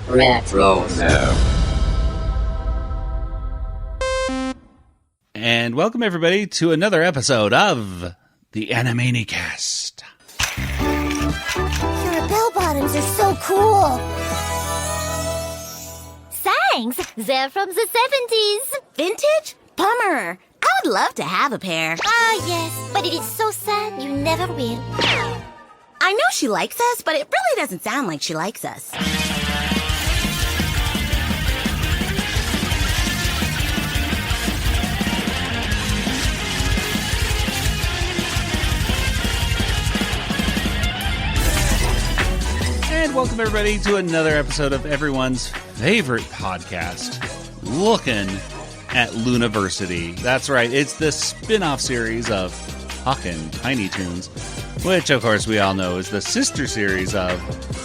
Retro. And welcome everybody to another episode of the Animaniacast. Your bell bottoms are so cool. Thanks, they're from the 70s. Vintage? Bummer. I would love to have a pair. Ah, yes, but it is so sad you never will. I know she likes us, but it really doesn't sound like she likes us. And welcome everybody to another episode of everyone's favorite podcast, Looking at Looniversity. That's right, it's the spin-off series of Talkin' Tiny Toons, which of course we all know is the sister series of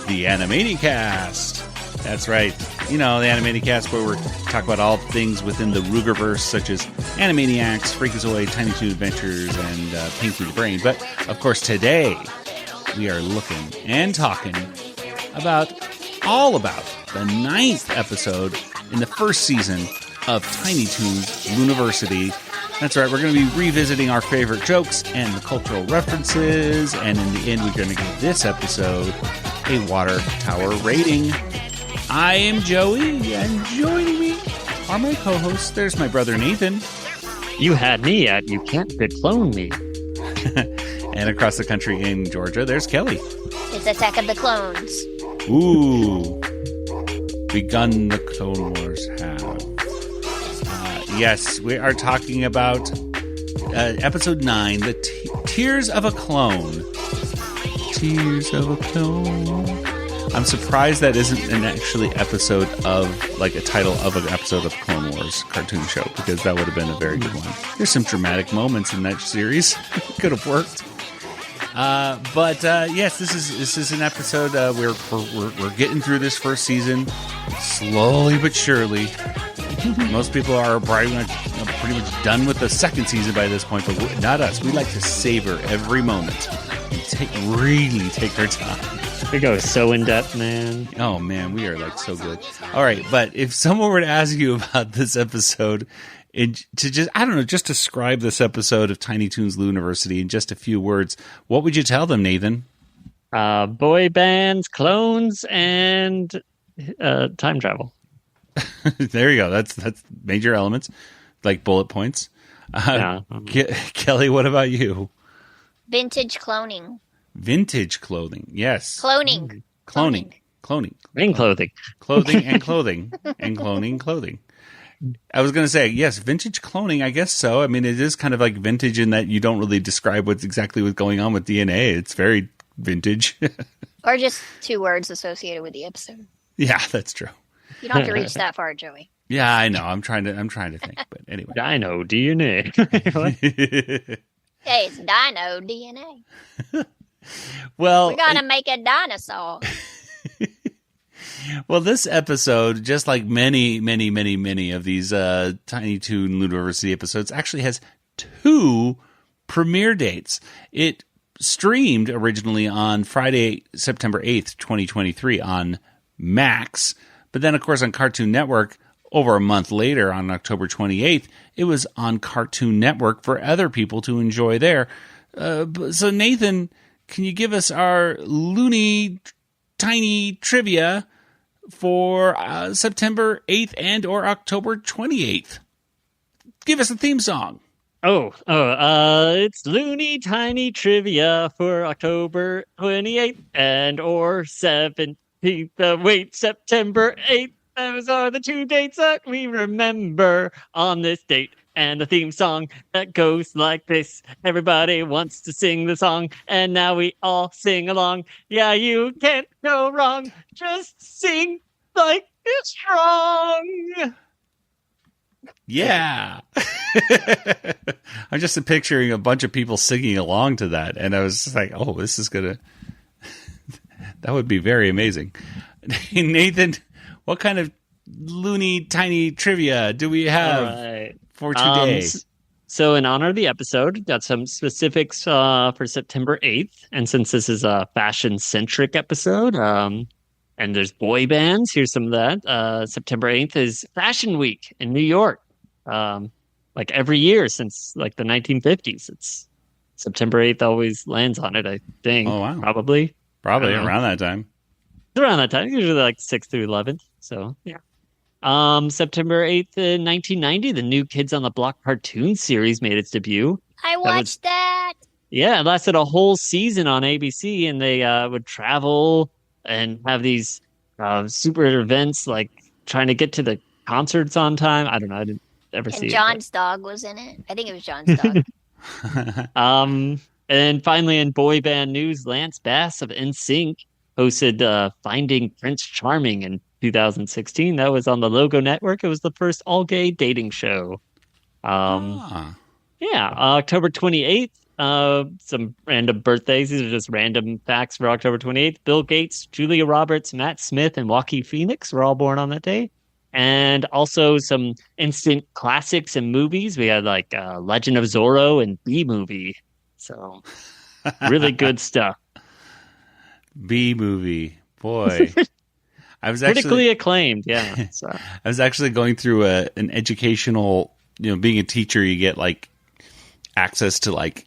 the Animanicast. That's right, you know, the Animanicast where we talk about all things within the Reuggerverse, such as Animaniacs, Freakazoid, Tiny Toon Adventures, and Pinky the Brain. But of course today we are looking and talking all about the 9th episode in the first season of Tiny Toons Looniversity. That's right, we're going to be revisiting our favorite jokes and the cultural references, and in the end we're going to give this episode a water tower rating. I am Joey, and joining me are my co-hosts. There's my brother Nathan. You had me at You Can't Clone Me. And across the country in Georgia, there's Kelly. It's Attack of the Clones. Ooh. Begun the Clone Wars have. Yes, we are talking about episode 9, the Tears of a Clone. Tears of a Clone. I'm surprised that isn't an actually episode of, like a title of an episode of Clone Wars cartoon show, because that would have been a very good one. There's some dramatic moments in that series. Could have worked. But yes, this is an episode where we're getting through this first season slowly but surely. Most people are pretty much done with the second season by this point, but not us. We like to savor every moment and really take our time. We go so in depth, man. Oh man, we are like so good. All right, but if someone were to ask you about this episode, just describe this episode of Tiny Toons Looniversity in just a few words, what would you tell them, Nathan? Boy bands, clones, and time travel. There you go. That's major elements, like bullet points. Yeah. Kelly, what about you? Vintage cloning. Vintage clothing, yes. Cloning. Cloning. Rain clothing. Clothing and clothing. And clothing. I was going to say, yes, vintage cloning, I guess so. I mean, it is kind of like vintage in that you don't really describe what's going on with DNA. It's very vintage. Or just 2 words associated with the episode. Yeah, that's true. You don't have to reach that far, Joey. Yeah, I know. I'm trying to think, but anyway. Dino DNA. Hey, it's dino DNA. Well, we're going to make a dinosaur. Well, this episode, just like many of these Tiny Toon Looniversity episodes, actually has 2 premiere dates. It streamed originally on Friday, September 8th, 2023 on Max. But then, of course, on Cartoon Network, over a month later, on October 28th, it was on Cartoon Network for other people to enjoy there. So, Nathan, can you give us our Looney Tiny trivia for September 8th and or October 28th? Give us a theme song. It's Looney Tiny Trivia for October 28th and or 17th. September 8th. Those are the 2 dates that we remember on this date. And the theme song that goes like this. Everybody wants to sing the song, and now we all sing along. Yeah, you can't go wrong. Just sing like it's strong. Yeah. I'm just picturing a bunch of people singing along to that, and I was just like, oh, this is going to... That would be very amazing. Nathan, what kind of loony tiny trivia do we have for today? So in honor of the episode, got some specifics for September 8th. And since this is a fashion-centric episode, And there's boy bands. Here's some of that. September 8th is Fashion Week in New York. Like every year since like the 1950s. It's September 8th always lands on it, I think. Oh, wow. Probably around that time. It's around that time, usually like 6th through 11th. So, yeah. September 8th in 1990, the New Kids on the Block cartoon series made its debut. I watched that. Yeah, it lasted a whole season on ABC, and they would travel and have these super events, like trying to get to the concerts on time. I don't know. I didn't ever see And it. John's dog was in it. I think it was John's dog. And finally, in boy band news, Lance Bass of NSYNC hosted Finding Prince Charming in 2016. That was on the Logo Network. It was the first all-gay dating show. Yeah, October 28th. Some random birthdays. These are just random facts for October 28th. Bill Gates, Julia Roberts, Matt Smith, and Joaquin Phoenix were all born on that day. And also some instant classics and movies. We had like Legend of Zorro and B-Movie. So really good stuff. B-Movie. Boy. I was critically acclaimed. Yeah. So. I was actually going through an educational, being a teacher, you get like access to like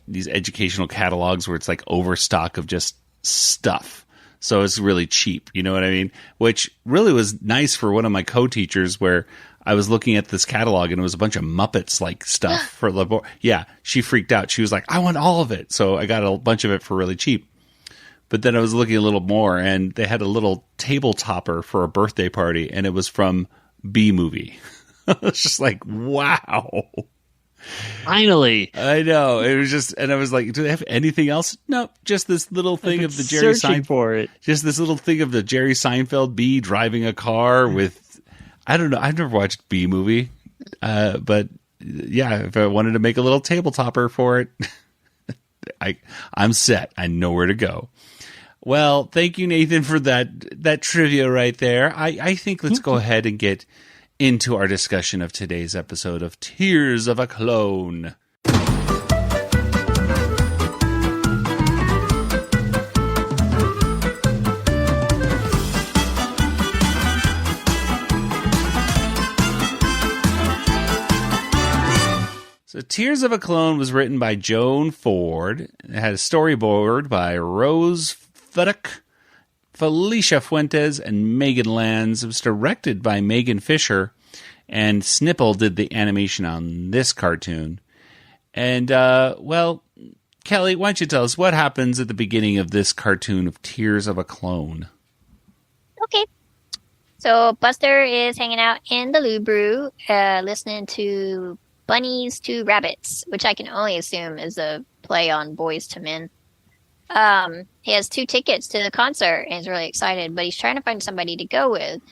these educational catalogs where it's like overstock of just stuff. So it's really cheap. You know what I mean? Which really was nice for one of my co-teachers where I was looking at this catalog and it was a bunch of Muppets like stuff for labor. Yeah. She freaked out. She was like, I want all of it. So I got a bunch of it for really cheap. But then I was looking a little more and they had a little table topper for a birthday party and it was from B-Movie. It's just like, wow. Finally. I know. It was just, and I was like, do they have anything else? No, just this little thing of the Jerry Seinfeld. For it. Just this little thing of the Jerry Seinfeld bee driving a car with, I don't know. I've never watched B-Movie. But yeah, if I wanted to make a little table topper for it, I'm set. I know where to go. Well, thank you, Nathan, for that trivia right there. I think let's go ahead and get into our discussion of today's episode of Tears of a Clone. So Tears of a Clone was written by Joan Ford. It had a storyboard by Rose Fuddock, Felicia Fuentes, and Megan Lands. It was directed by Megan Fisher, and Snipple did the animation on this cartoon. And, well, Kelly, why don't you tell us what happens at the beginning of this cartoon of Tears of a Clone? Okay. So Buster is hanging out in the Lou Brew, listening to Bunnies to Rabbits, which I can only assume is a play on Boys to Men. He has 2 tickets to the concert and he's really excited, but he's trying to find somebody to go with.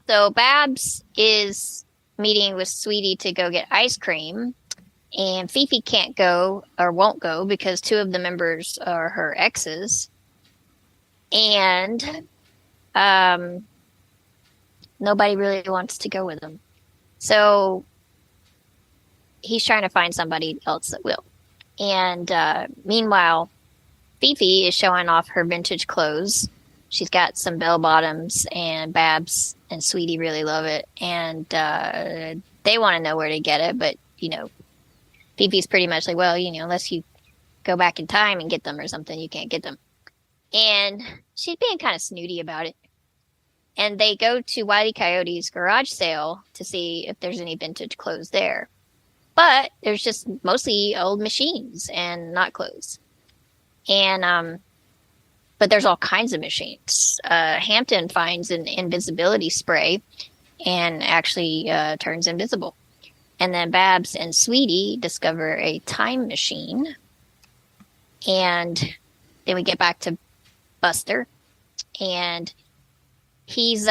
So Babs is meeting with Sweetie to go get ice cream, and Fifi can't go or won't go because 2 of the members are her exes. And nobody really wants to go with them. So he's trying to find somebody else that will. And meanwhile, Fifi is showing off her vintage clothes. She's got some bell bottoms, and Babs and Sweetie really love it. And they want to know where to get it, but, Fifi's pretty much like, well, unless you go back in time and get them or something, you can't get them. And she's being kind of snooty about it. And they go to Wile E. Coyote's garage sale to see if there's any vintage clothes there. But there's just mostly old machines and not clothes. And, but there's all kinds of machines. Hampton finds an invisibility spray and actually turns invisible. And then Babs and Sweetie discover a time machine. And then we get back to Buster. And he's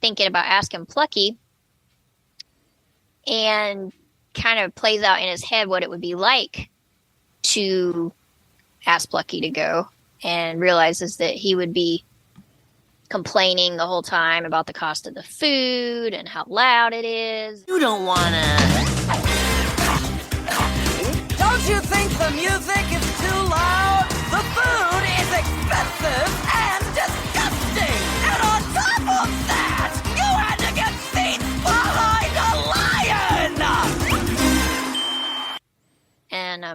thinking about asking Plucky. And kind of plays out in his head what it would be like to ask Plucky to go, and realizes that he would be complaining the whole time about the cost of the food and how loud it is. You don't wanna. Don't you think the music is too loud? The food is expensive and disgusting.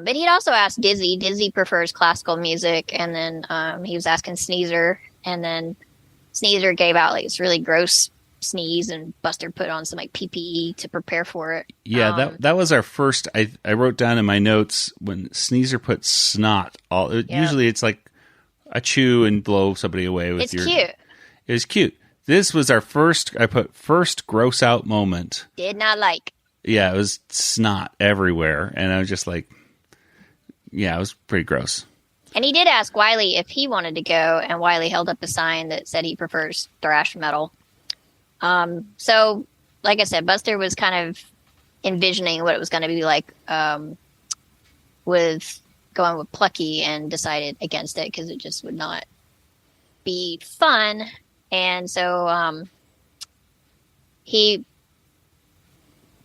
but he'd also asked Dizzy. Dizzy prefers classical music, and then he was asking Sneezer, and then Sneezer gave out like this really gross sneeze, and Buster put on some like PPE to prepare for it. Yeah, that was our first. I wrote down in my notes when Sneezer put snot. Usually it's like a chew and blow somebody away with your. It's cute. It was cute. This was our first. I put first gross out moment. Did not like. Yeah, it was snot everywhere, and I was just like, yeah, it was pretty gross. And he did ask Wile E if he wanted to go, and Wile E held up a sign that said he prefers thrash metal. So, like I said, Buster was kind of envisioning what it was going to be like with going with Plucky, and decided against it because it just would not be fun. And so he,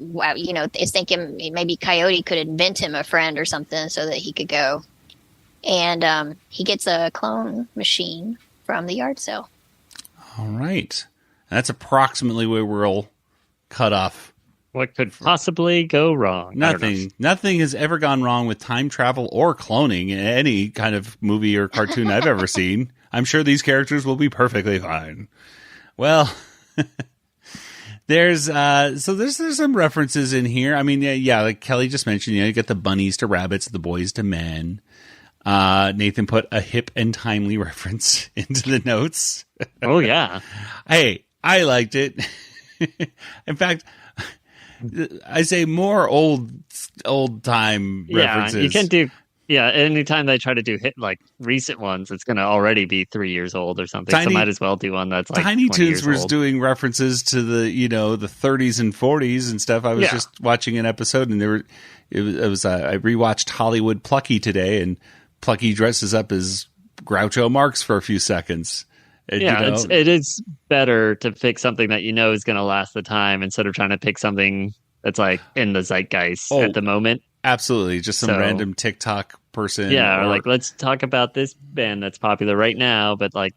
is thinking maybe Coyote could invent him a friend or something so that he could go. And he gets a clone machine from the yard sale. All right. That's approximately where we'll cut off. What could possibly go wrong? Nothing. Nothing has ever gone wrong with time travel or cloning in any kind of movie or cartoon I've ever seen. I'm sure these characters will be perfectly fine. Well, there's some references in here. I mean, yeah, like Kelly just mentioned, you get the bunnies to rabbits, the boys to men. Nathan put a hip and timely reference into the notes. Oh, yeah. Hey, I liked it. In fact, I say more old time references. Yeah, you can do. Yeah, anytime they try to do recent ones, it's going to already be 3 years old or something. So might as well do one that's like Tiny 20 Toons years was old. doing references to the the 30s and 40s and stuff. I was just watching an episode, and I rewatched Hollywood Plucky today, and Plucky dresses up as Groucho Marx for a few seconds. And, it is better to pick something that is going to last the time instead of trying to pick something that's like in the zeitgeist at the moment. Absolutely, just some random TikTok person. Yeah, or like let's talk about this band that's popular right now, but like.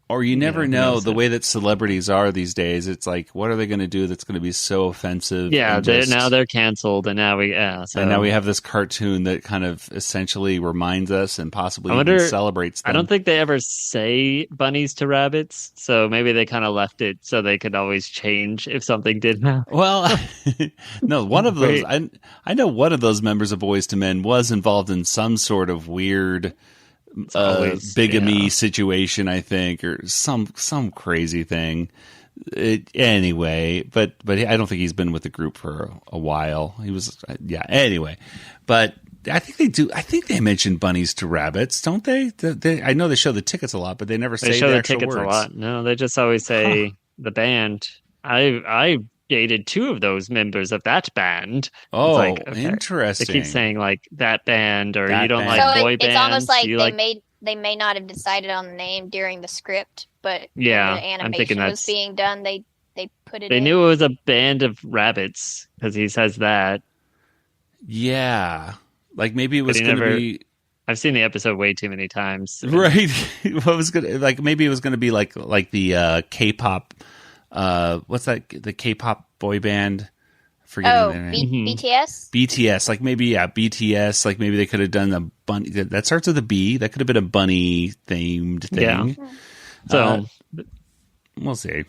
Or you never know the way that celebrities are these days. It's like, what are they going to do that's going to be so offensive? Yeah, now they're canceled, and now we have this cartoon that kind of essentially reminds us and possibly even celebrates them. I don't think they ever say bunnies to rabbits, so maybe they kind of left it so they could always change if something did happen. Well, no, one of those I know one of those members of Boys to Men was involved in some sort of weird bigamy situation, I think, or some crazy thing. Anyway, but I don't think he's been with the group for a while. He was, anyway. But I think they do. I think they mention bunnies to rabbits, don't they? I know they show the tickets a lot, but they never say they show the tickets words. A lot. No, they just always say the band. I dated two of those members of that band. Oh, interesting. They keep saying like that band, or that you don't band. like so boy bands. It's almost like they may not have decided on the name during the script, but when the I'm thinking animation was being done, they put it. They in. knew it was a band of rabbits because he says that. Yeah, like maybe it was going to be. I've seen the episode way too many times. Right. What was good? Like maybe it was going to be like the K-pop. What's that? The K-pop boy band. Forgetting their name. BTS. BTS. Like maybe BTS. Like maybe they could have done a bunny that starts with a B. That could have been a bunny themed thing. Yeah. So we'll see.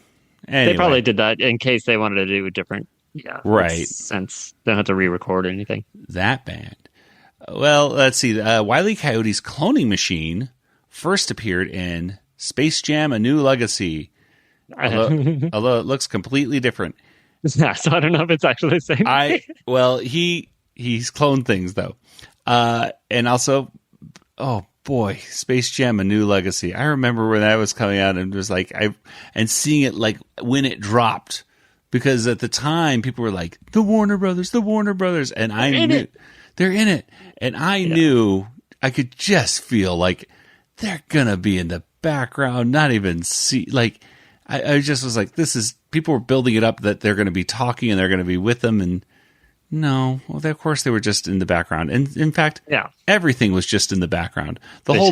Anyway. They probably did that in case they wanted to do a different. Yeah. Right. Since they don't have to re-record or anything. That band. Well, let's see. Wile E. Coyote's cloning machine first appeared in Space Jam: A New Legacy. Although it looks completely different. Yeah, so I don't know if it's actually the same thing. Well, he's cloned things though. And also, oh boy, Space Jam: A New Legacy. I remember when that was coming out and was like and seeing it like when it dropped, because at the time people were like the Warner Brothers, and I knew they're in it, and I knew I could just feel like they're gonna be in the background, not even see like. I just was like, this is, people were building it up that they're going to be talking and they're going to be with them. And No, well, of course they were just in the background, and in fact, Yeah. everything was just in the background. The whole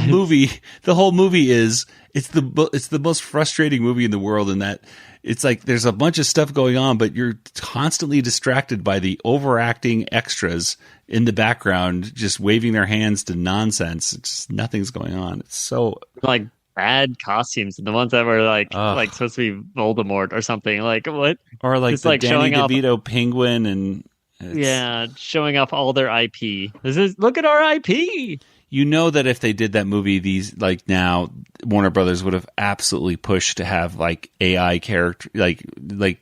movie is it's the most frustrating movie in the world in that it's like there's a bunch of stuff going on, but you're constantly distracted by the overacting extras in the background, just waving their hands to nonsense. It's just nothing's going on. It's so Like bad costumes, the ones that were like Ugh. supposed to be Voldemort or something. Like what? or like It's the like Danny showing off- DeVito penguin and. Yeah, showing off all their IP. Look at our IP. You know that if they did that movie, these like now Warner Brothers would have absolutely pushed to have like AI character, like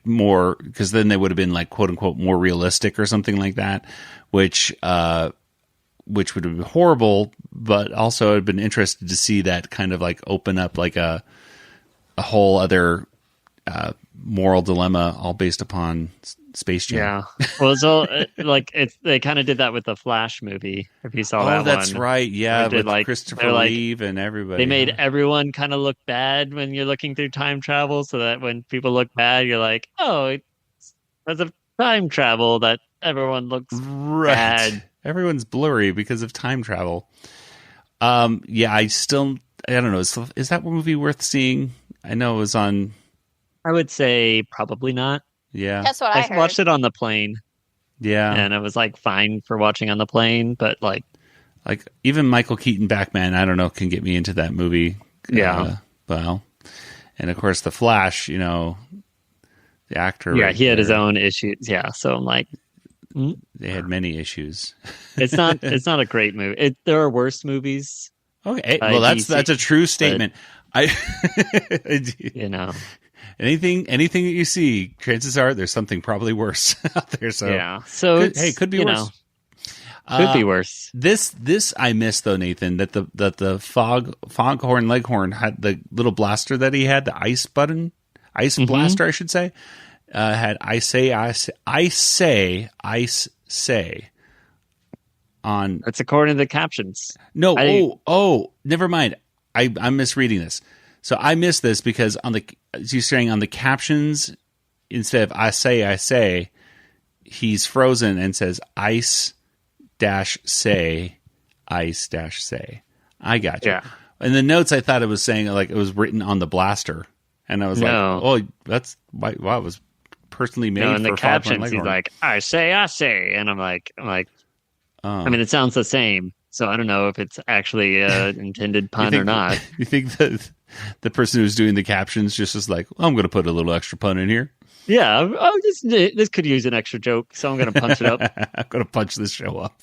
more, because then they would have been like quote unquote more realistic or something like that, which would have been horrible. But also, I'd been interested to see that kind of like open up like a whole other moral dilemma, all based upon Space Jam. Yeah. Well, so they kind of did that with the Flash movie. If you saw that one. That's right. Yeah, They did, with like- Christopher they're like- Reeve and everybody. They made everyone kind of look bad when you're looking through time travel, so that when people look bad, you're like, oh, it's because of time travel that everyone looks right. bad. Everyone's blurry because of time travel. Yeah, I don't know. Is that movie worth seeing? I know it was on. I would say probably not. Yeah, That's what I heard. watched it on the plane, yeah. and it was like fine for watching on the plane, but like, Even Michael Keaton Batman, I don't know, can get me into that movie. Yeah. Well, and of course the Flash. The actor. yeah, right he had his there, own issues. Yeah, so I'm like, They had many issues. it's not a great movie. There are worse movies, Okay, By well that's DC, a true statement. you know. Anything that you see, chances are there's something probably worse out there. So Yeah, so could be worse. Could be worse. This I missed though, Nathan. That the Foghorn Leghorn had the little blaster that he had, the ice blaster, I should say. Had I say on. That's according to the captions. No, I- never mind. I'm misreading this. So I missed this because you're saying on the captions, instead of I say, he's frozen and says ice dash say. I got you. Yeah. In the notes, I thought it was saying like it was written on the blaster, and I was No. like, oh, that's wow, it was personally made No, for in the Foghorn captions, he's Leghorn. like, I say, and I'm like, Oh. I mean, it sounds the same, so I don't know if it's actually an intended pun or not. You think that the person who's doing the captions just is like, I'm going to put a little extra pun in here. Yeah, this could use an extra joke, so I'm going to punch it up. I'm going to punch this show up.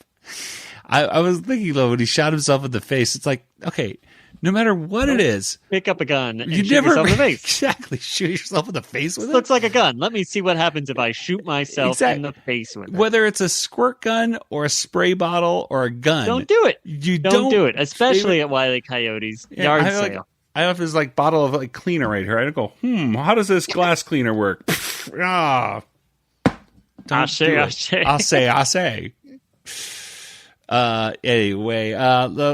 I was thinking, though, when he shot himself in the face, it's like, okay, no matter what it is, Pick up a gun and you shoot never yourself in the face. exactly shoot yourself in the face with This it. looks like a gun. Let me see what happens if I shoot myself Exact- in the face with it. Whether it's a squirt gun or a spray bottle or a gun, Don't do it. You Don't do it, especially at Wile E. Coyote's yard I sale. have his like bottle of like cleaner right here. I go, how does this glass cleaner work? Don't I do say, it. I say. I say. Anyway,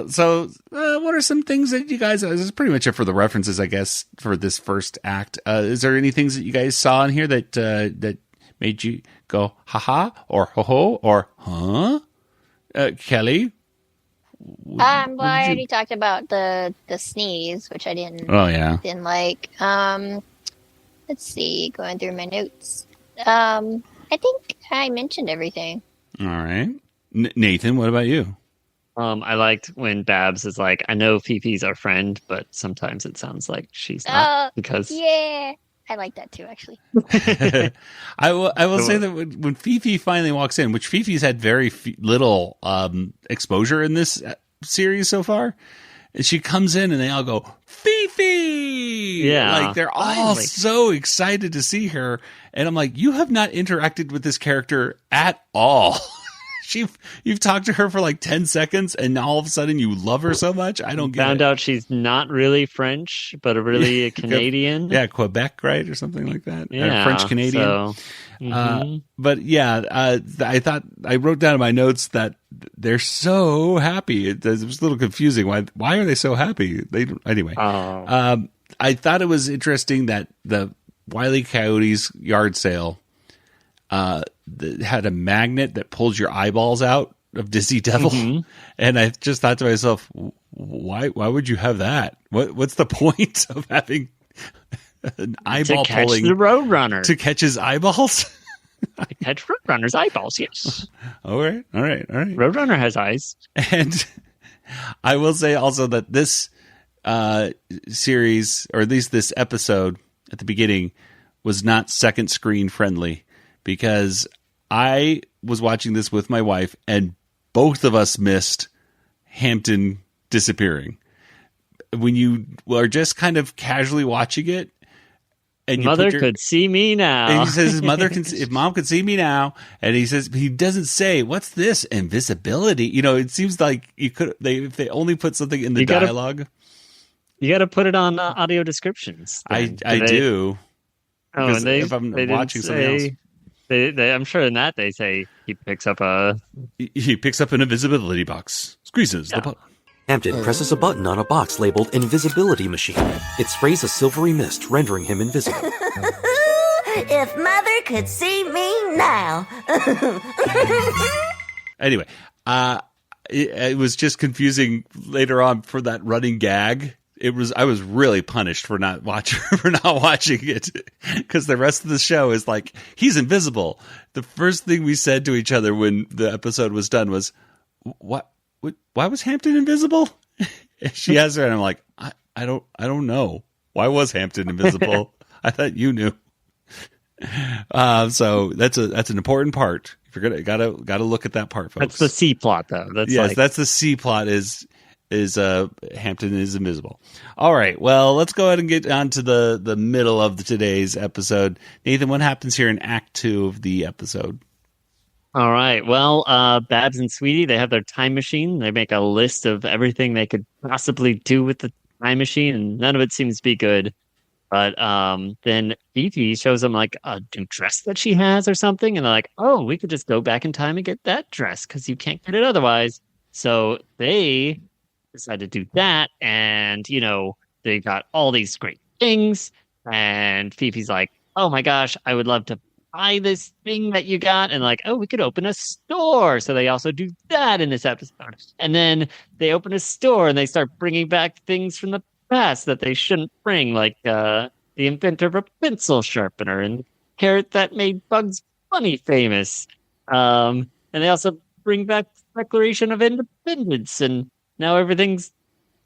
so what are some things that you guys? This is pretty much it for the references, I guess, for this first act. Is there any things that you guys saw in here that that made you go haha or ho ho or huh? Kelly. Well, I already talked about the sneeze, which I didn't Oh yeah. like. Let's see, going through my notes. I think I mentioned everything. All right. Nathan, what about you? I liked when Babs is like, I know Fifi's our friend, but sometimes it sounds like she's not because Yeah, I like that too, actually. I will say that when Fifi finally walks in, which Fifi's had very little exposure in this series so far, and she comes in and they all go, Fifi! Yeah. Like they're all Finally. so excited to see her. And I'm like, you have not interacted with this character at all. You've talked to her for like 10 seconds and now all of a sudden you love her so much. I don't get found it. out she's not really French, but really a Canadian. Yeah, Quebec, right? Or something like that. Yeah, French Canadian. So, mhm. But yeah, I thought I wrote down in my notes that they're so happy. It was a little confusing. Why are they so happy? Anyway. I thought it was interesting that the Wile E. Coyote's yard sale that had a magnet that pulls your eyeballs out of Dizzy Devil. Mm-hmm. And I just thought to myself, why would you have that? What's the point of having an eyeball to catch pulling the Roadrunner. to catch his eyeballs? To catch Roadrunner's eyeballs, yes. All right. Roadrunner has eyes. And I will say also that this series, or at least this episode at the beginning, was not second screen friendly, because I was watching this with my wife and both of us missed Hampton disappearing. When you are just kind of casually watching it, and Mother could see me now. And he says his mother can see, if mom could see me now. And he says, he doesn't say, what's this? Invisibility. You know, it seems like you could, if they only put something in the dialogue. You got to put it on audio descriptions. I do. Oh, and if I'm watching something else. I'm sure in that they say he picks up an invisibility box, squeezes the button. Hampton presses a button on a box labeled Invisibility Machine. It sprays a silvery mist, rendering him invisible. If Mother could see me now. Anyway, it was just confusing later on for that running gag. I was really punished for not watching it, because the rest of the show is like, he's invisible. The first thing we said to each other when the episode was done was, "What? Why was Hampton invisible?" She asked her, and I'm like, I don't know. Why was Hampton invisible? I thought you knew. So that's an important part. If you're gotta look at that part, folks. That's the C plot, though. That's the C plot. Is Hampton is invisible. All right. Well, let's go ahead and get on to the middle of today's episode. Nathan, what happens here in Act 2 of the episode? All right. Well, Babs and Sweetie, they have their time machine. They make a list of everything they could possibly do with the time machine, and none of it seems to be good. But then Fifi shows them like a new dress that she has or something, and they're like, "Oh, we could just go back in time and get that dress because you can't get it otherwise." So they decide to do that, and they got all these great things. And Fifi's like, "Oh my gosh, I would love to buy this thing that you got," and like, "Oh, we could open a store." So they also do that in this episode. And then they open a store and they start bringing back things from the past that they shouldn't bring, like the inventor of a pencil sharpener and the carrot that made Bugs Bunny famous. And they also bring back the Declaration of Independence, and now everything's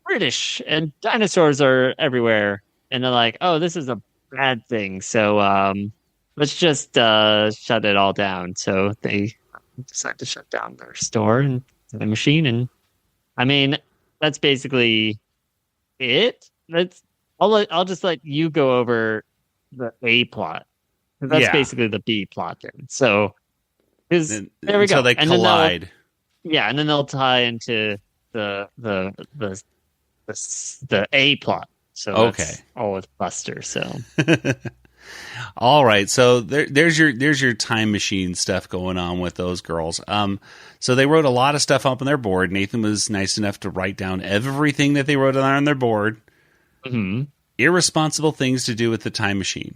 British and dinosaurs are everywhere. And they're like, "Oh, this is a bad thing. So let's just shut it all down." So they decide to shut down their store and the machine. And I mean, that's basically it. I'll just let you go over the A plot. That's basically the B plot then. So there we go. So they collide. And then they'll tie into the A plot. So that's all with Buster. So. All right, so there's your time machine stuff going on with those girls. So they wrote a lot of stuff up on their board. Nathan was nice enough to write down everything that they wrote on their board. Mm-hmm. Irresponsible things to do with the time machine.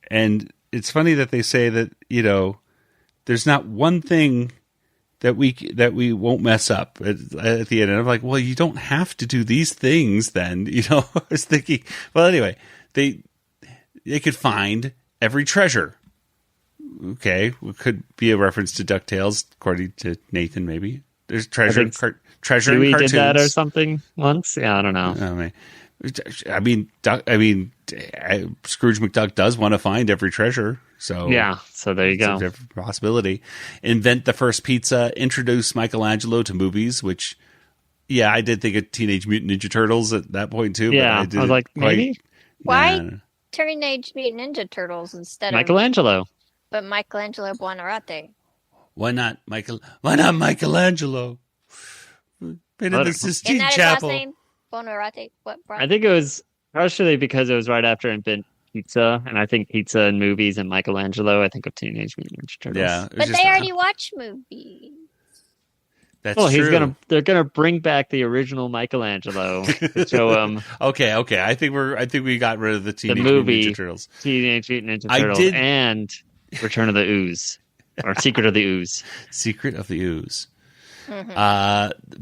And it's funny that they say that, there's not one thing that we won't mess up at the end. And I'm like, well, you don't have to do these things then. I was thinking, well, anyway, they could find every treasure. Okay, it could be a reference to DuckTales, according to Nathan. Maybe there's treasure in cartoons. Did that or something once. Yeah, I don't know. I mean, Scrooge McDuck does want to find every treasure. So yeah, so there you go. It's a possibility. Invent the first pizza. Introduce Michelangelo to movies, which, I did think of Teenage Mutant Ninja Turtles at that point too. Yeah, but I was like, maybe. Why Teenage Mutant Ninja Turtles instead Michelangelo? But Michelangelo Buonarroti. Why not Michelangelo? Been in the Sistine Isn't that his Chapel. last name? Buonarroti? What? I think it was partially because it was right after Invent Pizza, and I think pizza and movies and Michelangelo. I think of Teenage Mutant Ninja Turtles. Yeah, but they already watch movies. That's true. They're gonna bring back the original Michelangelo to show him. Okay. I think we got rid of the Teenage movie Mutant Ninja Turtles. Teenage Mutant Ninja Turtles, and Return of the Ooze. Or Secret of the Ooze. Secret of the Ooze.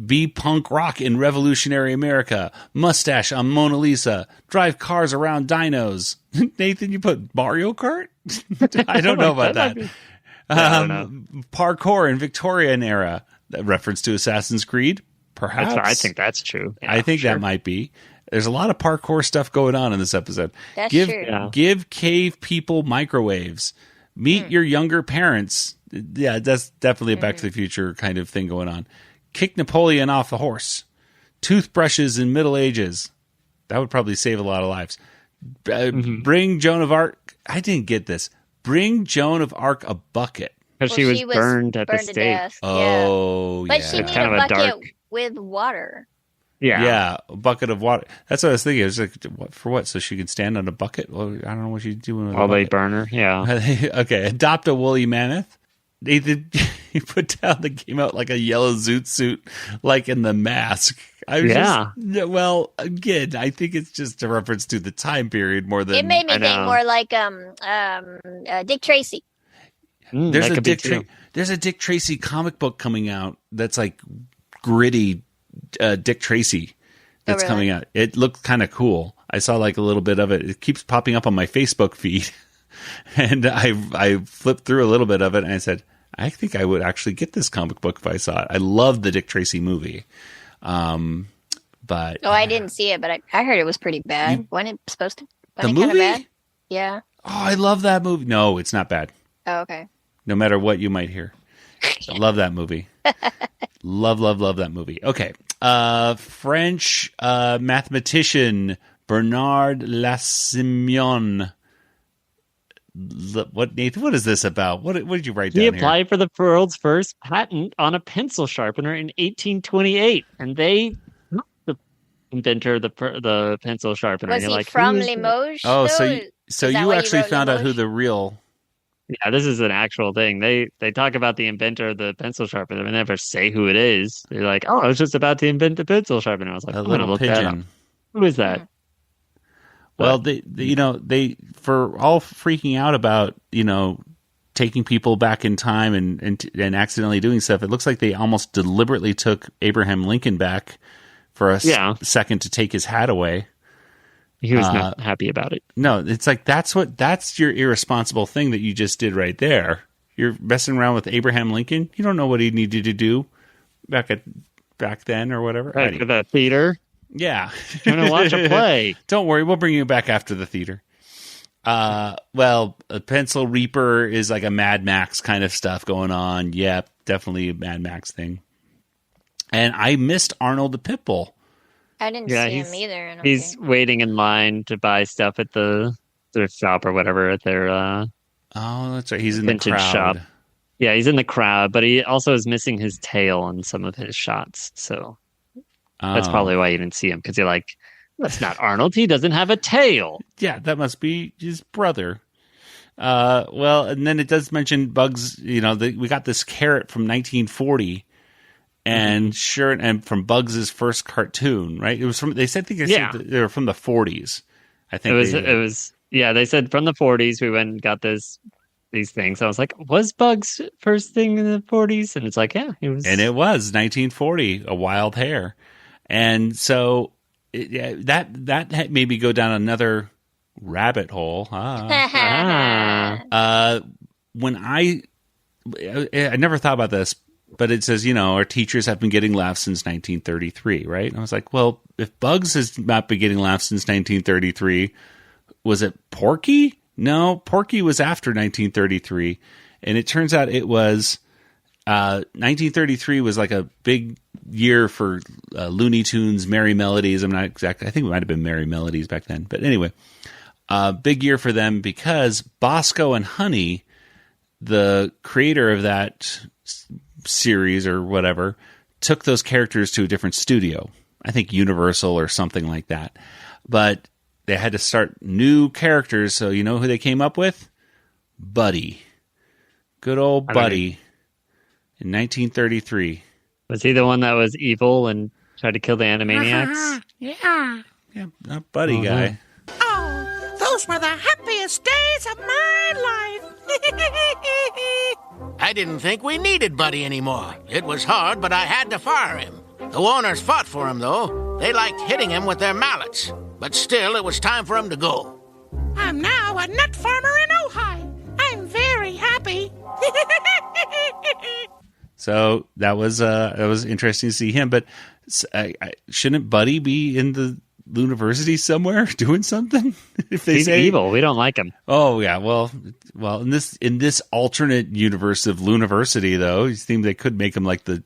Be punk rock in revolutionary America. Mustache on Mona Lisa. Drive cars around dinos. Nathan, you put Mario Kart? I don't know about that. I don't know. Parkour in Victorian era. That reference to Assassin's Creed? Perhaps. I think that's true. Yeah, I think sure. that might be. There's a lot of parkour stuff going on in this episode. That's true. Yeah. Give cave people microwaves. Meet your younger parents. Yeah, that's definitely a Back to the Future kind of thing going on. Kick Napoleon off the horse. Toothbrushes in Middle Ages. That would probably save a lot of lives. Bring Joan of Arc. I didn't get this. Bring Joan of Arc a bucket. Because she was burned at the to stake. death. Oh, But yeah. she It's needed kind a of a bucket dark- with water. Yeah, a bucket of water. That's what I was thinking. It was like, what, for what? So she could stand on a bucket? Well, I don't know what she's doing with a While they bucket. burn her. Yeah. Okay, adopt a woolly mammoth. Nathan, he put down that came out like a yellow zoot suit, like in The Mask. I was well, again, I think it's just a reference to the time period more than It made me I think know. more like Dick Tracy. there's that a could be Dick too. there's a Dick Tracy comic book coming out that's like gritty Dick Tracy that's really? coming out. It looked kind of cool. I saw like a little bit of it. It keeps popping up on my Facebook feed. And I flipped through a little bit of it and I said, I think I would actually get this comic book if I saw it. I love the Dick Tracy movie. But Oh, I didn't see it, but I heard it was pretty bad. Wasn't it supposed to? The Wasn't it kinda movie? bad? Yeah. oh, I love that movie. No, it's not bad. Oh, okay. No matter what you might hear. I love that movie. love that movie. Okay. French mathematician Bernard Lassimion. What, Nathan? What is this about? What did you write down He here? applied for the world's first patent on a pencil sharpener in 1828, and they the inventor of the pencil sharpener. Was and he you're like, from who's- Limoges? Oh, though? so Is that you why actually wrote found out who Limoges? the real? Yeah, this is an actual thing. They talk about the inventor of the pencil sharpener. They never say who it is. They're like, oh, I was just about to invent the pencil sharpener. I was like, A I'm gonna little look that up. pigeon. Who is that? Well, they for all freaking out about, taking people back in time and accidentally doing stuff, it looks like they almost deliberately took Abraham Lincoln back for a second to take his hat away. He was not happy about it. No, it's like that's your irresponsible thing that you just did right there. You're messing around with Abraham Lincoln. You don't know what he needed to do back then or whatever. Right, for the theater. Yeah. Trying to watch a play. Don't worry, we'll bring you back after the theater. Well, a Pencil Reaper is like a Mad Max kind of stuff going on. Yep, definitely a Mad Max thing. And I missed Arnold the Pitbull. I didn't Yeah, see he's- him either. I don't He's think. waiting in line to buy stuff at the thrift shop or whatever at their Oh, that's right. He's in the vintage crowd. shop. Yeah, he's in the crowd, but he also is missing his tail on some of his shots. So that's Oh. probably why you didn't see him, because you're like, that's not Arnold. He doesn't have a tail. Yeah, that must be his brother. Well, and then it does mention Bugs. We got this carrot from 1940, and and from Bugs's first cartoon, right? It was from. They said they Yeah. said they were from the 40s. I think It was. Yeah, they said from the 40s we went and got these things. I was like, was Bugs first thing in the 40s? And it's like, yeah, it was. And it was 1940, a wild hair, and so that made me go down another rabbit hole. When I never thought about this, but it says, our teachers have been getting laughs since 1933, right? And I was like, well, if Bugs has not been getting laughs since 1933, was it Porky? No, Porky was after 1933, and it turns out it was 1933 was like a big year for Looney Tunes, Merry Melodies. I'm not exactly. I think it might have been Merry Melodies back then, but anyway, big year for them because Bosco and Honey, the creator of that series or whatever, took those characters to a different studio. I think Universal or something like that, but they had to start new characters. So you know who they came up with? Buddy. Good old Buddy. In 1933. Was he the one that was evil and tried to kill the Animaniacs? Yeah, Buddy guy. Oh, those Those were the happiest days of my life. I didn't think we needed Buddy anymore. It was hard, but I had to fire him. The owners fought for him, though. They liked hitting him with their mallets. But still, it was time for him to go. I'm now a nut farmer in Ojai. I'm very happy. So that was interesting to see him. But shouldn't Buddy be in the Looniversity somewhere doing something? If they He's say evil. We don't like him. Oh yeah, well, in this alternate universe of Looniversity, though, it seems they could make him like the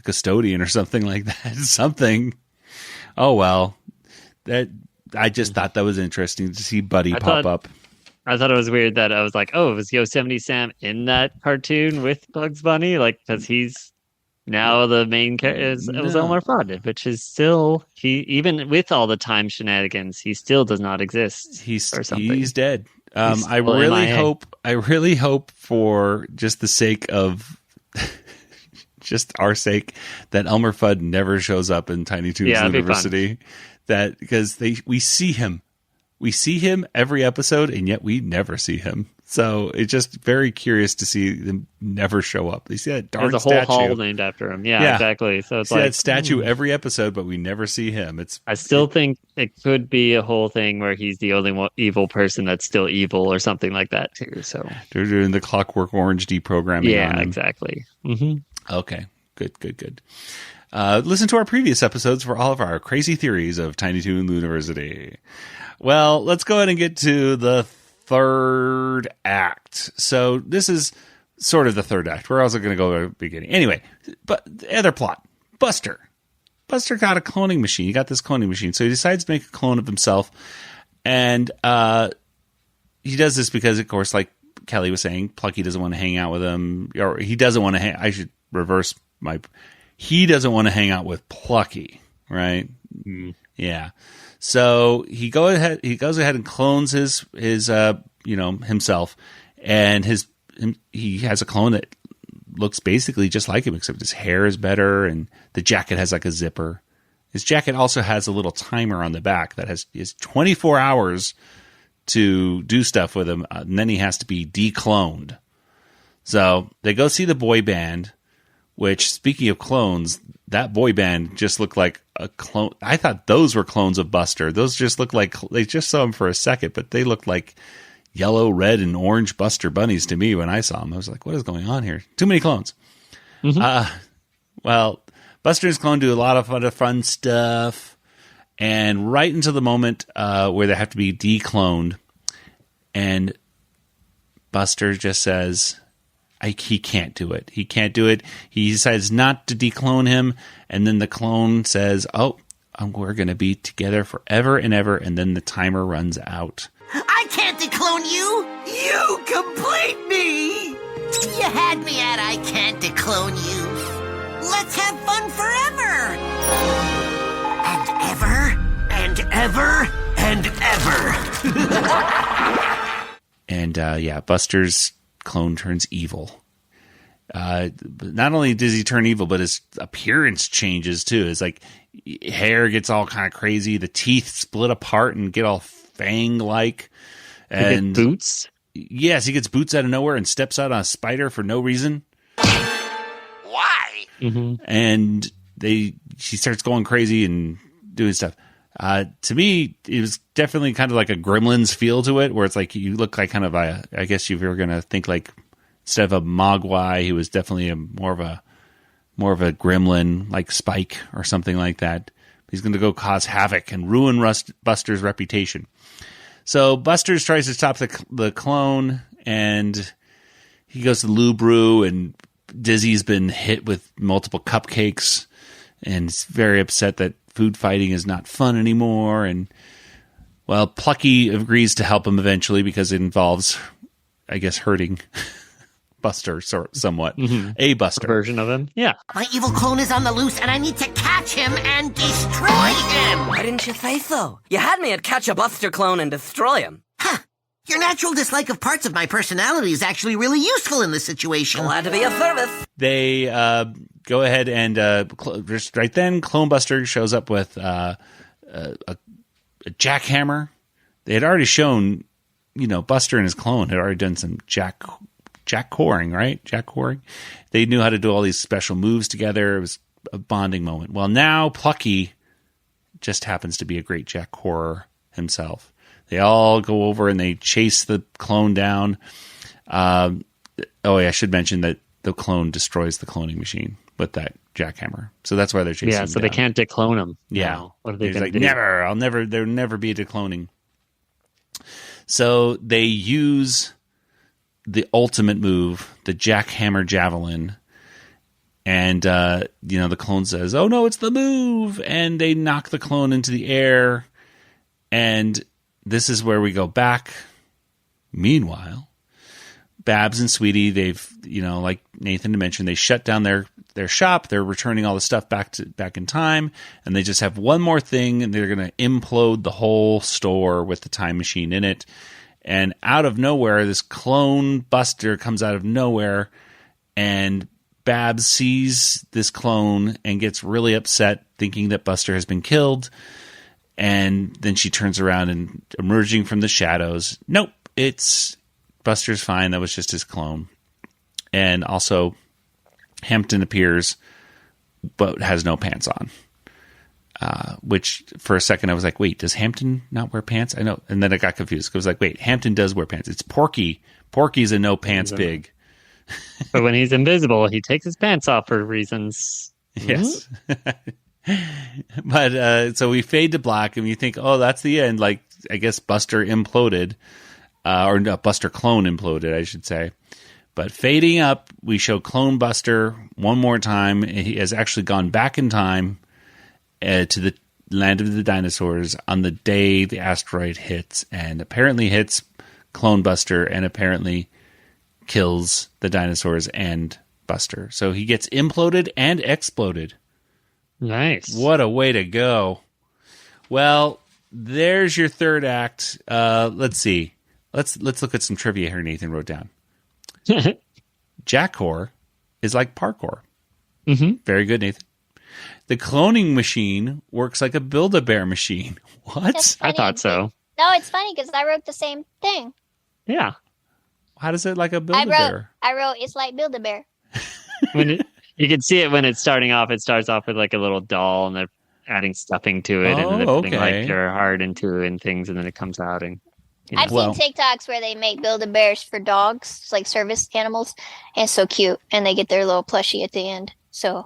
custodian or something like that. Something. Oh well, that I just thought that was interesting to see Buddy pop up. I thought it was weird that I was like, oh, was Yosemite Sam in that cartoon with Bugs Bunny? Like, because he's now the main character. It was Elmer Fudd, which is still even with all the time shenanigans, he still does not exist. He's dead. I really hope for just the sake of just our sake that Elmer Fudd never shows up in Tiny Toons Looniversity. That because we see him every episode, and yet we never see him. So it's just very curious to see them never show up. They see that darn There's a whole statue. hall named after him. Yeah, exactly. So it's see that statue every episode, but we never see him. I still think it could be a whole thing where he's the only evil person that's still evil or something like that too. So they're doing the Clockwork Orange deprogramming. Yeah, exactly. Mm-hmm. Okay, good. Listen to our previous episodes for all of our crazy theories of Tiny Toon Looniversity. Well, let's go ahead and get to the third act. So this is sort of the third act. We're also going to go to the beginning. Anyway, but the other plot. Buster got a cloning machine. He got this cloning machine. So he decides to make a clone of himself. And he does this because, of course, like Kelly was saying, Plucky doesn't want to hang out with him. Or he doesn't want to I should reverse he doesn't want to hang out with Plucky, right? Mm. Yeah. So he goes ahead and clones his himself, and he has a clone that looks basically just like him, except his hair is better, and the jacket has like a zipper. His jacket also has a little timer on the back that is 24 hours to do stuff with him, and then he has to be decloned. So they go see the boy band, which, speaking of clones, that boy band just looked like a clone. I thought those were clones of Buster. Those just looked like, they just saw them for a second, but they looked like yellow, red, and orange Buster bunnies to me when I saw them. I was like, what is going on here? Too many clones. Mm-hmm. Well, Buster's clone do a lot of other fun stuff, and right into the moment where they have to be decloned, and Buster just says, he can't do it. He can't do it. He decides not to declone him, and then the clone says, we're going to be together forever and ever, and then the timer runs out. I can't declone you. You complete me. You had me at I can't declone you. Let's have fun forever. And ever. And ever. And ever. And Buster's clone turns evil. Not only does he turn evil, but his appearance changes too. It's like hair gets all kind of crazy, the teeth split apart and get all fang-like. And boots? Yes, he gets boots out of nowhere and steps out on a spider for no reason. Why? Mm-hmm. And she starts going crazy and doing stuff. To me, it was definitely kind of like a Gremlins feel to it, where it's like you look like kind of I guess if you were going to think like instead of a Mogwai, he was definitely more of a gremlin like Spike or something like that. He's going to go cause havoc and ruin Buster's reputation. So Buster tries to stop the clone, and he goes to Lou Brew, and Dizzy's been hit with multiple cupcakes, and is very upset that food fighting is not fun anymore. And well, Plucky agrees to help him eventually because it involves, I guess, hurting Buster somewhat. Mm-hmm. A Buster version of him. Yeah. My evil clone is on the loose, and I need to catch him and destroy him. Why didn't you say so? You had me at catch a Buster clone and destroy him. Huh. Your natural dislike of parts of my personality is actually really useful in this situation. Glad to be of service. They go ahead and just right then, Clone Buster shows up with a jackhammer they had already shown, Buster and his clone had already done some jack coring, right? Jack coring. They knew how to do all these special moves together. It was a bonding moment. Well, now Plucky just happens to be a great jack corer himself. They all go over and they chase the clone down. I should mention that the clone destroys the cloning machine with that jackhammer. So that's why they're chasing him. Yeah, so down. they can't declone him. Yeah. Now. What are they He's going like, to do? there'll never be a decloning. So they use the ultimate move, the jackhammer javelin. And, the clone says, oh no, it's the move. And they knock the clone into the air. And this is where we go back. Meanwhile, Babs and Sweetie, they've, like Nathan mentioned, they shut down their shop. They're returning all the stuff back in time, and they just have one more thing, and they're going to implode the whole store with the time machine in it. And out of nowhere, this clone Buster comes out of nowhere, and Babs sees this clone and gets really upset, thinking that Buster has been killed. And then she turns around and emerging from the shadows, nope, it's Buster's fine. That was just his clone. And also, Hampton appears, but has no pants on. Which, for a second, I was like, wait, does Hampton not wear pants? I know. And then I got confused. I was like, wait, Hampton does wear pants. It's Porky. Porky's a no pants pig. But when he's invisible, he takes his pants off for reasons. Yes. But so we fade to black, and you think, oh, that's the end. Like, I guess Buster imploded. Or no, Buster clone imploded, I should say. But fading up, we show Clone Buster one more time. He has actually gone back in time to the land of the dinosaurs on the day the asteroid hits, and apparently hits Clone Buster, and apparently kills the dinosaurs and Buster. So he gets imploded and exploded. Nice. What a way to go. Well, there's your third act. Let's see. Let's look at some trivia here Nathan wrote down. Jackcore is like parkour. Mm-hmm. Very good, Nathan. The cloning machine works like a Build-A-Bear machine. What? I thought so. No, it's funny because I wrote the same thing. Yeah. How does it like a Build-A-Bear? I wrote it's like Build-A-Bear. You can see it when it's starting off. It starts off with like a little doll, and they're adding stuffing to it, and then they're putting like their heart into it and things, and then it comes out. And I've seen TikToks where they make Build-A-Bears for dogs, it's like service animals, and it's so cute, and they get their little plushie at the end. So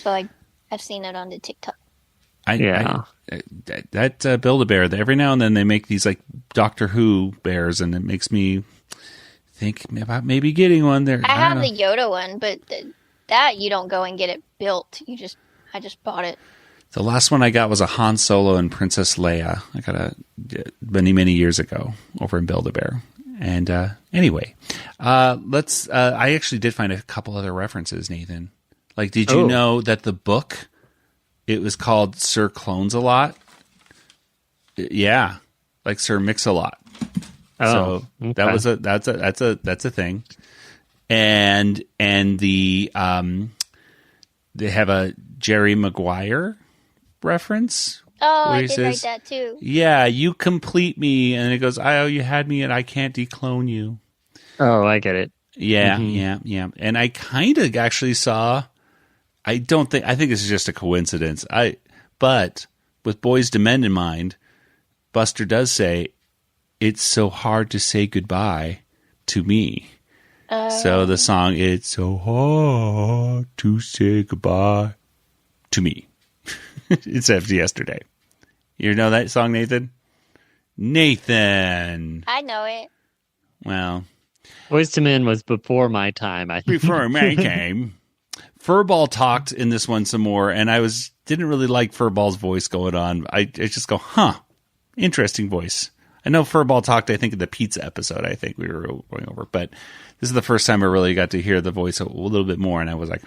I've seen it on the TikTok. That Build-A-Bear, every now and then they make these like Doctor Who bears, and it makes me think about maybe getting one there. I have the Yoda one, but that you don't go and get it built. I just bought it. The last one I got was a Han Solo and Princess Leia. I got many, many years ago over in Build-A-Bear. And anyway, I actually did find a couple other references, Nathan. Like, did you know that the book, it was called Sir Clones-A-Lot? Yeah, like Sir Mix-A-Lot. So okay. That's a thing. And the they have a Jerry Maguire reference. Oh, I did write that too. Yeah, you complete me, and it goes, "Oh, you had me, and I can't declone you." Oh, I get it. Yeah, yeah. And I kind of actually saw. I think this is just a coincidence. But with Boys to Men in mind, Buster does say, "It's so hard to say goodbye to me." So the song, "It's so hard to say goodbye to me." It's after yesterday. You know that song, Nathan? Nathan! I know it. Well. Boyz II Men was before my time, I think. Before my time. Furball talked in this one some more, and I didn't really like Furball's voice going on. I just go, interesting voice. I know Furball talked, I think, in the pizza episode, I think we were going over, but this is the first time I really got to hear the voice a little bit more, and I was like,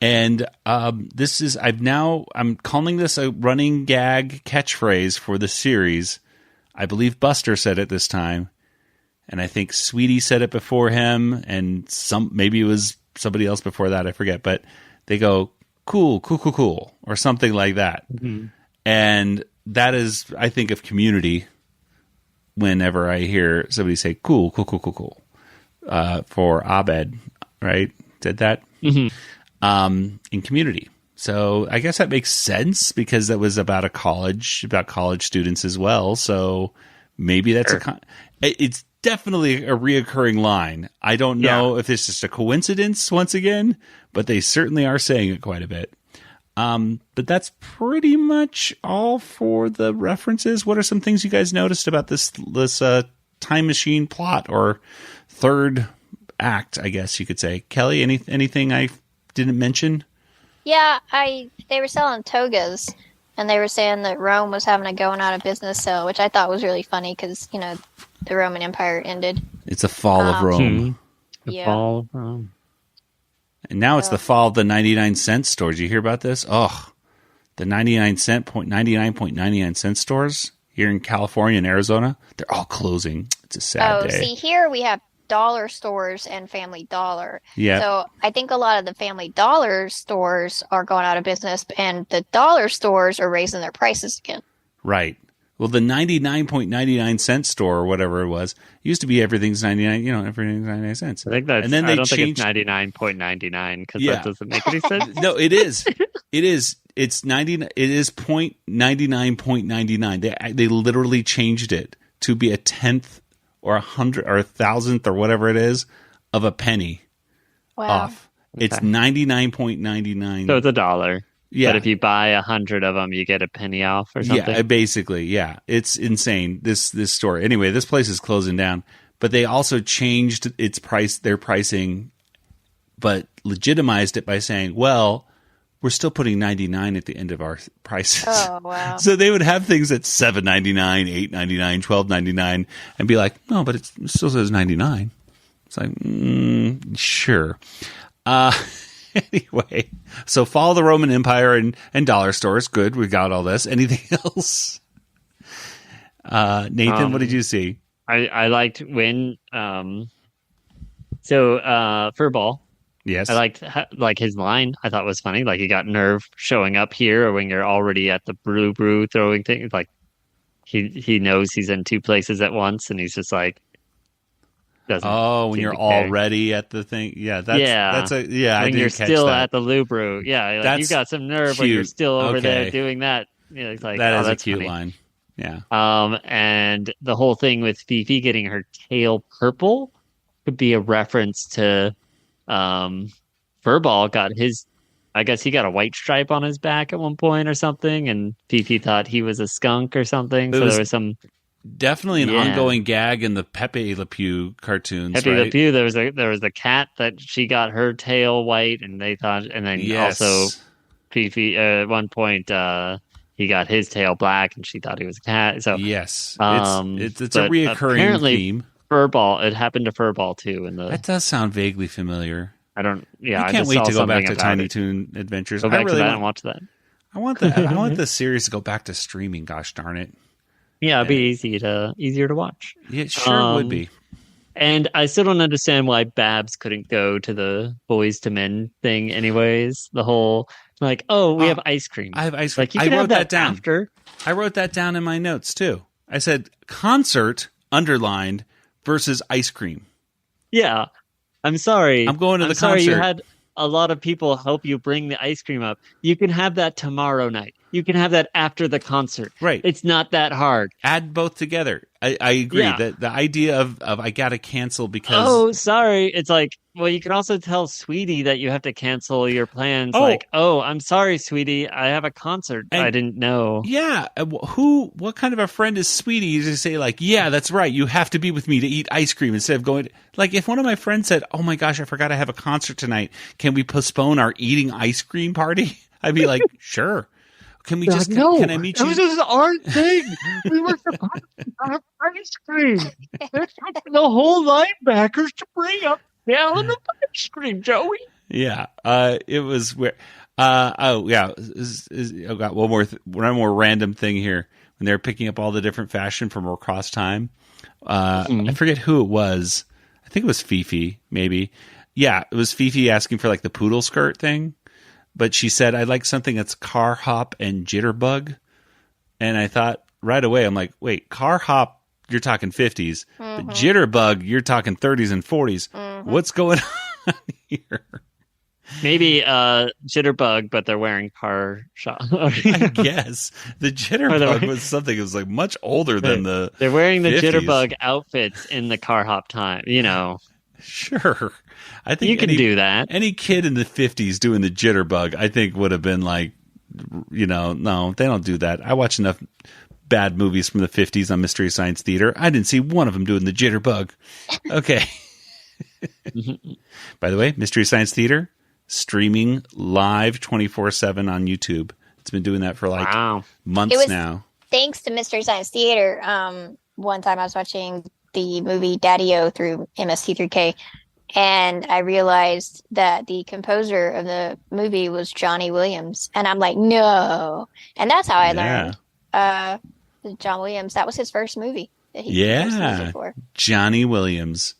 And I'm calling this a running gag catchphrase for the series. I believe Buster said it this time, and I think Sweetie said it before him, and maybe it was somebody else before that, I forget, but they go, cool, or something like that. Mm-hmm. And that is, I think of Community whenever I hear somebody say cool for Abed, right? Did that in Community. So I guess that makes sense because that was about college students as well. So maybe that's it's definitely a reoccurring line. I don't know if it's just a coincidence once again, but they certainly are saying it quite a bit. But that's pretty much all for the references. What are some things you guys noticed about this time machine plot or third act, I guess you could say? Kelly, anything I didn't mention? Yeah, they were selling togas, and they were saying that Rome was having a going out of business sale, which I thought was really funny because, the Roman Empire ended. It's the fall of Rome. The fall of Rome. And now it's the fall of the 99-cent stores. You hear about this? Oh, the 99.99 stores here in California and Arizona, they're all closing. It's a sad day. See, here we have dollar stores and Family Dollar. Yeah. So I think a lot of the Family Dollar stores are going out of business, and the dollar stores are raising their prices again. Right. Well, the 99.99 cent store or whatever it was used to be everything's 99. Everything's 99 cents. I think that's. And then I they don't changed. think it's 99.99 because that doesn't make any sense. No, it is. It is. It's 90. It is 0.99.99. They literally changed it to be a tenth or 100 or 1,000th or whatever it is of a penny off. It's 99.99. So it's $1. Yeah. But if you buy 100 of them, you get a penny off or something. Yeah, basically, yeah. It's insane. This store. Anyway, this place is closing down, but they also changed their pricing, but legitimized it by saying, well, we're still putting 99 at the end of our prices. Oh, wow. So they would have things at $7.99, $8.99, $12.99 and be like, no, but it still says 99. It's like, sure. Anyway, so follow the Roman Empire and dollar stores. Good, we got all this. Anything else? Nathan, what did you see? I liked when Furball. Yes, I liked his line. I thought was funny. Like he got nerve showing up here, or when you're already at the brew throwing things. Like he knows he's in two places at once, and he's just like. When you're already at the thing, When you're still at the Lubru, you got some nerve when you're still over there doing that. It's like that's a cute funny. line. Yeah. And the whole thing with Fifi getting her tail purple could be a reference to Furball got his. I guess he got a white stripe on his back at one point or something, and Fifi thought he was a skunk or something. So there was some. Definitely an ongoing gag in the Pepe Le Pew cartoons. Pepe Le Pew. There was a cat that she got her tail white, and they thought, and then also Fifi at one point he got his tail black, and she thought he was a cat. So yes, it's a reoccurring theme. Furball. It happened to Furball too. That does sound vaguely familiar. I don't. Yeah, I can't wait to go back to Tiny Toon Adventures. Go back to that and watch that. I want the series to go back to streaming. Gosh darn it. Yeah, it'd be easier to watch. Yeah, it sure would be. And I still don't understand why Babs couldn't go to the Boys to Men thing anyways. The whole, we have ice cream. I have ice cream. Like, you can have that down. After. I wrote that down in my notes, too. I said, concert, versus ice cream. Yeah. I'm sorry. I'm going to the concert. concert. You had a lot of people help you bring the ice cream up. You can have that tomorrow night. You can have that after the concert. Right. It's not that hard. Add both together. I agree. Yeah. The idea of I got to cancel because... Oh, sorry. It's like, well, you can also tell Sweetie that you have to cancel your plans. I'm sorry, Sweetie. I have a concert. I didn't know. Yeah. What kind of a friend is Sweetie? You just say that's right. You have to be with me to eat ice cream instead of going... if one of my friends said, oh my gosh, I forgot I have a concert tonight. Can we postpone our eating ice cream party? I'd be like, sure. Can we just? No, can I meet you? This is our thing. We were supposed to have ice cream. The whole linebackers to bring up a gallon of ice cream, Joey. Yeah. It was where. I got one more random thing here. When they're picking up all the different fashion from Across Time, I forget who it was. I think it was Fifi, maybe. Yeah, it was Fifi asking for the poodle skirt thing. But she said, I'd like something that's car hop and jitterbug. And I thought right away, I'm like, wait, car hop, you're talking 50s. But jitterbug, you're talking 30s and 40s. What's going on here? Maybe jitterbug, but they're wearing car shop. I guess the jitterbug was something that was like much older than the. They're wearing the 50s. jitterbug outfits in the car hop time. Sure. I think you can do that. Any kid in the 50s doing the jitterbug, I think would have been like, no, they don't do that. I watch enough bad movies from the 50s on Mystery Science Theater. I didn't see one of them doing the jitterbug. Okay. By the way, Mystery Science Theater streaming live 24/7 on YouTube. It's been doing that for months now. Thanks to Mystery Science Theater. One time I was watching the movie Daddy-O through MST3K, and I realized that the composer of the movie was Johnny Williams. And I'm like, no. And that's how I learned John Williams. That was his first movie that he composed music for. Johnny Williams.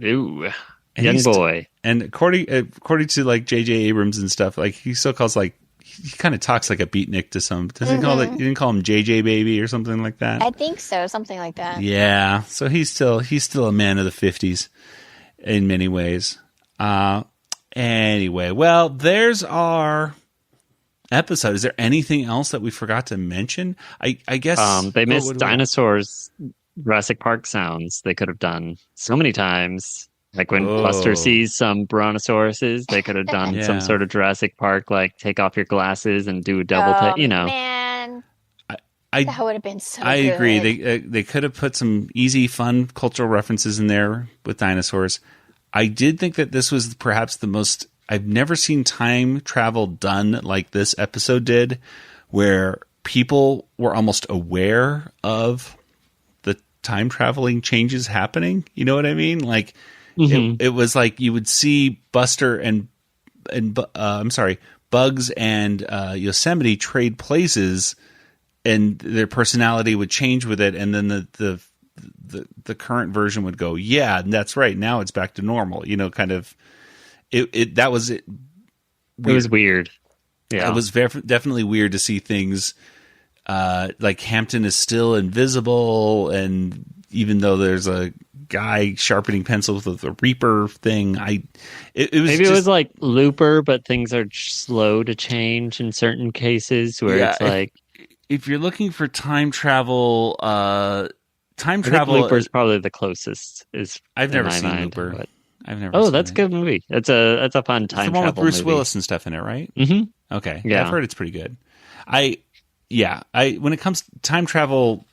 Ooh, young boy. And according to like J.J. Abrams and stuff, like he still calls he kind of talks like a beatnik to some. Doesn't he call it? You didn't call him JJ Baby or something like that. I think so, something like that. Yeah, so he's still a man of the 50s in many ways. Anyway, well, there's our episode. Is there anything else that we forgot to mention? I guess they missed dinosaurs. Jurassic Park sounds they could have done so many times. Like when Buster sees some brontosauruses, they could have done some sort of Jurassic Park, like take off your glasses and do a double take. Man, that would have been so. I good. agree. They could have put some easy, fun cultural references in there with dinosaurs. I did think that this was perhaps the most. I've never seen time travel done like this episode did, where people were almost aware of the time traveling changes happening. You know what I mean? Like. It was like you would see Buster and Bugs and Yosemite trade places, and their personality would change with it, and then the current version would go, yeah, that's right. Now it's back to normal. Kind of. That was it. It was weird. Yeah, it was definitely weird to see things like Hampton is still invisible, and even though there's a guy sharpening pencils with a Reaper thing, it was like Looper, but things are slow to change in certain cases where it's like if you're looking for time travel, I think Looper is probably the closest. I've never seen Looper. But... I've never. Oh, that's a good movie. That's a fun time travel. The one with Bruce movie. Willis and stuff in it, right? Mm-hmm. Okay, yeah, I've heard it's pretty good. When it comes to time travel.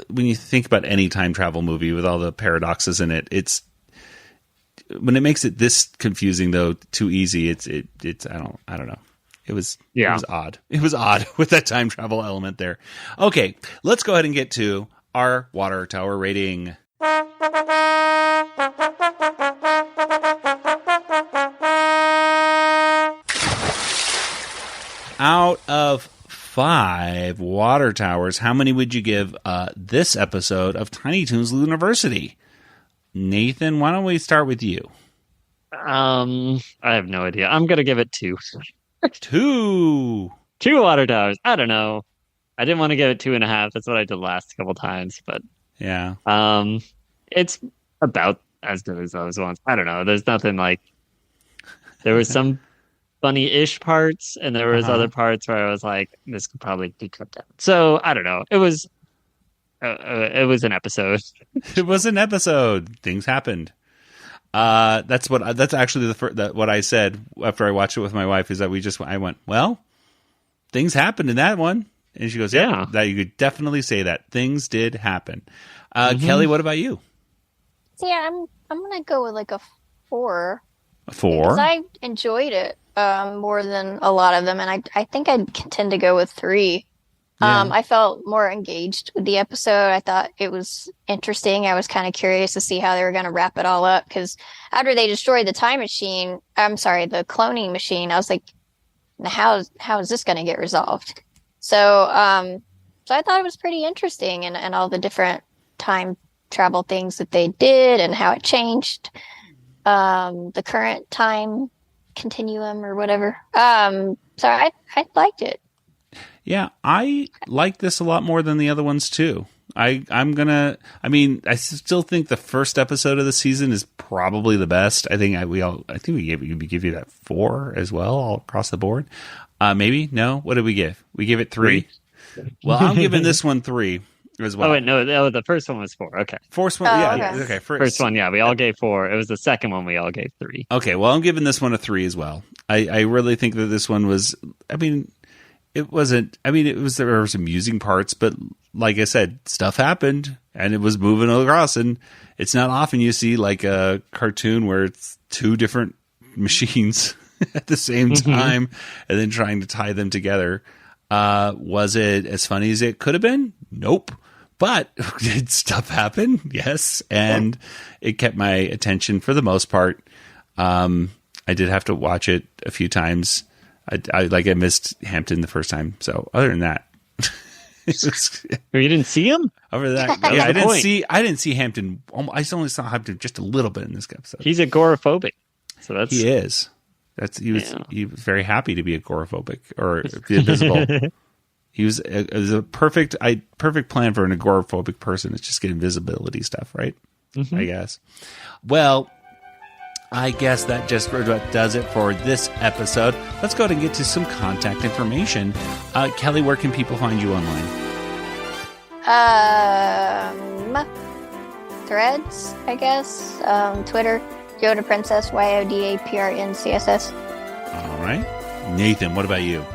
When you think about any time travel movie with all the paradoxes in it, when it makes it this confusing though, too easy. It's I don't know. It was odd. It was odd with that time travel element there. Okay, let's go ahead and get to our Water Tower rating. Out of 5 water towers, how many would you give this episode of Tiny Toons Looniversity? Nathan, why don't we start with you? I have no idea. I'm gonna give it 2. 2 water towers. I don't know. I didn't want to give it 2.5. That's what I did last couple times, but yeah. It's about as good as those ones. I don't know. There's nothing like. There was some funny-ish parts, and there was other parts where I was like, this could probably be cut down. So I don't know. It was an episode. It was an episode. Things happened. That's actually what I said after I watched it with my wife, is that I went, well, things happened in that one. And she goes, yeah, that you could definitely say that things did happen. Kelly, what about you? So yeah, I'm going to go with like a 4. A 4? Because I enjoyed it more than a lot of them. And I think I'd tend to go with 3. Yeah. I felt more engaged with the episode. I thought it was interesting. I was kind of curious to see how they were going to wrap it all up, because after they destroyed the the cloning machine, I was like, how is this going to get resolved? So I thought it was pretty interesting, and all the different time travel things that they did and how it changed the current time continuum or whatever. So I liked it. Yeah, I like this a lot more than the other ones too. I still think the first episode of the season is probably the best. I think we give you that 4 as well, all across the board. Maybe no. What did we give? We gave it 3. Well, I'm giving this one 3 as well. Oh wait, no, the first one was 4. Okay, First one, okay. First one, yeah, we all gave 4. It was the second one we all gave 3. Okay, well, I'm giving this one a 3 as well. I really think that this one was. It wasn't. There were some amusing parts, but like I said, stuff happened and it was moving across. And it's not often you see like a cartoon where it's 2 different machines at the same time and then trying to tie them together. Was it as funny as it could have been? Nope. But did stuff happen? Yes. And it kept my attention for the most part. I did have to watch it a few times. I missed Hampton the first time. So other than that, you didn't see him over that. Yeah, I didn't see Hampton. I only saw Hampton just a little bit in this episode. He's agoraphobic, so that's he is. He was very happy to be agoraphobic or be invisible. It was a perfect plan for an agoraphobic person. It's just get invisibility stuff, right? Mm-hmm. I guess. Well, I guess that just does it for this episode. Let's go ahead and get to some contact information. Kelly, where can people find you online? Threads, I guess. Twitter, Yoda Princess, YODAPRNCSS. All right. Nathan, what about you?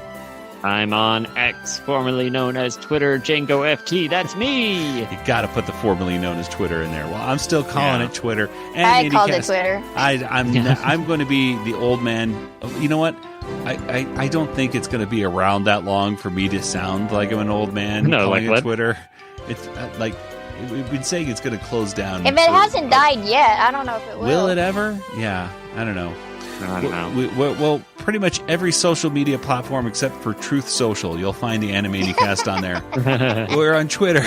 I'm on X, formerly known as Twitter, Django FT. That's me. You got to put the formerly known as Twitter in there. Well, I'm still calling it Twitter. And I called it Twitter. I'm going to be the old man. You know what? I don't think it's going to be around that long for me to sound like I'm an old man. No, calling like it Twitter. It's like we've been saying it's going to close down. If it hasn't died yet, I don't know if it will. Will it ever? Yeah, I don't know. I don't know. Well, pretty much every social media platform except for Truth Social, you'll find the Animaniacast on there. We're on Twitter.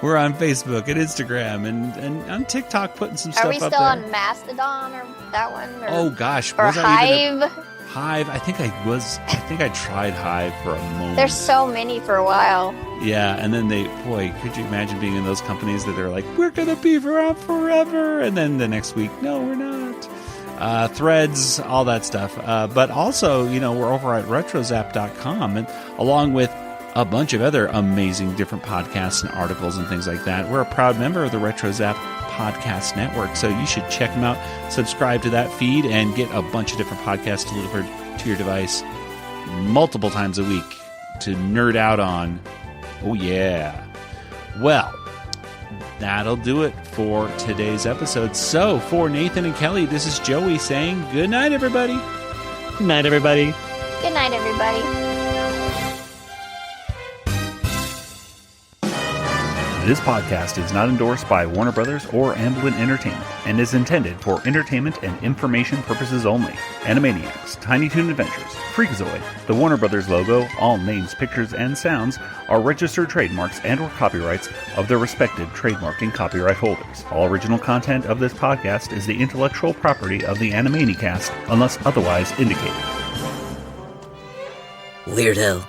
We're on Facebook and Instagram and on TikTok putting some stuff up there. Are we still on Mastodon or that one? Or, oh, gosh. Or Hive? Hive. I think I tried Hive for a moment. There's so many for a while. Yeah, and then could you imagine being in those companies that they're like, we're going to be around forever. And then the next week, no, we're not. Threads, all that stuff. But also, we're over at retrozap.com, and along with a bunch of other amazing different podcasts and articles and things like that. We're a proud member of the RetroZap Podcast Network, so you should check them out, subscribe to that feed, and get a bunch of different podcasts delivered to your device multiple times a week to nerd out on. Oh, yeah. Well, that'll do it for today's episode. So, for Nathan and Kelly, this is Joey saying good night, everybody. Good night, everybody. Good night, everybody. This podcast is not endorsed by Warner Brothers or Amblin Entertainment and is intended for entertainment and information purposes only. Animaniacs, Tiny Toon Adventures, Freakazoid, the Warner Brothers logo, all names, pictures, and sounds are registered trademarks and/or copyrights of their respective trademark and copyright holders. All original content of this podcast is the intellectual property of the Animanicast unless otherwise indicated. Weirdo.